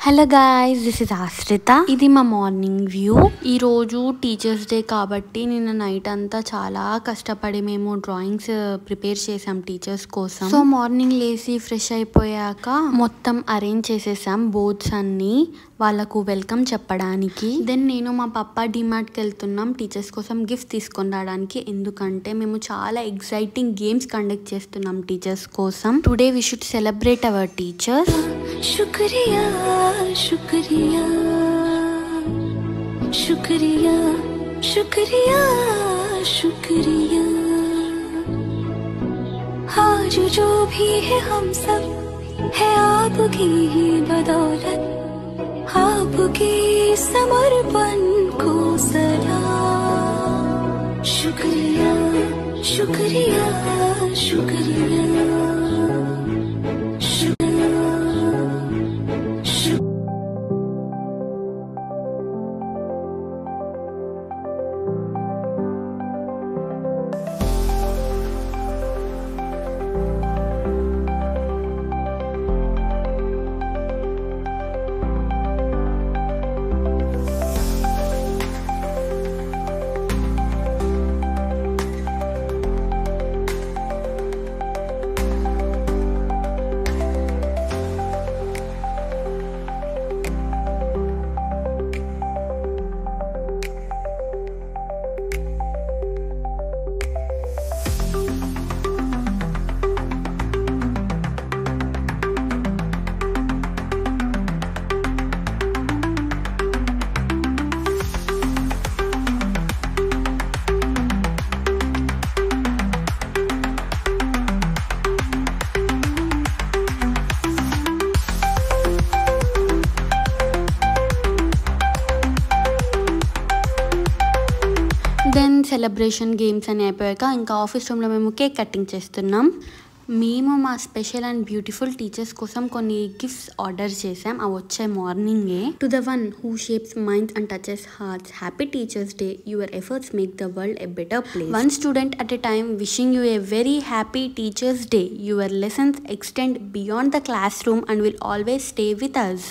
Hello guys, this is ఆశ్రిత. ఇది మా మార్నింగ్ వ్యూ. ఈరోజు టీచర్స్ డే కాబట్టి నిన్న నైట్ అంతా చాలా కష్టపడి మేము డ్రాయింగ్స్ ప్రిపేర్ చేసాం టీచర్స్ కోసం. సో మార్నింగ్ లేసి ఫ్రెష్ అయిపోయాక మొత్తం అరేంజ్ చేసేసాం బోర్డ్స్ అన్ని వాళ్ళకు వెల్కమ్ చెప్పడానికి. దెన్ నేను మా పప్పా డిమార్ట్కి వెళ్తున్నాం టీచర్స్ కోసం గిఫ్ట్ తీసుకొని రావడానికి. ఎందుకంటే మేము చాలా ఎక్సైటింగ్ గేమ్స్ కండక్ట్ చేస్తున్నాం టీచర్స్ కోసం. Today we should celebrate our teachers. शुक्रिया शुक्रिया शुक्रिया शुक्रिया शुक्रिया आज जो भी है हम सब है आपकी ही बदौलत, आपके समर्पण को सलाम। शुक्रिया शुक्रिया शुक्रिया। దెన్ సెలబ్రేషన్ గేమ్స్ అని అయిపోయాక ఇంకా ఆఫీస్ రూమ్లో మేము కేక్ కటింగ్ చేస్తున్నాం. మేము మా స్పెషల్ అండ్ బ్యూటిఫుల్ టీచర్స్ కోసం కొన్ని గిఫ్ట్స్ ఆర్డర్ చేసాం. అవి వచ్చాయి మార్నింగే. To the one who shapes minds and touches hearts, happy teachers day. Your efforts make the world a better place. One student at a time, wishing you a very happy teachers day. Your lessons extend beyond the class room and will always stay with us.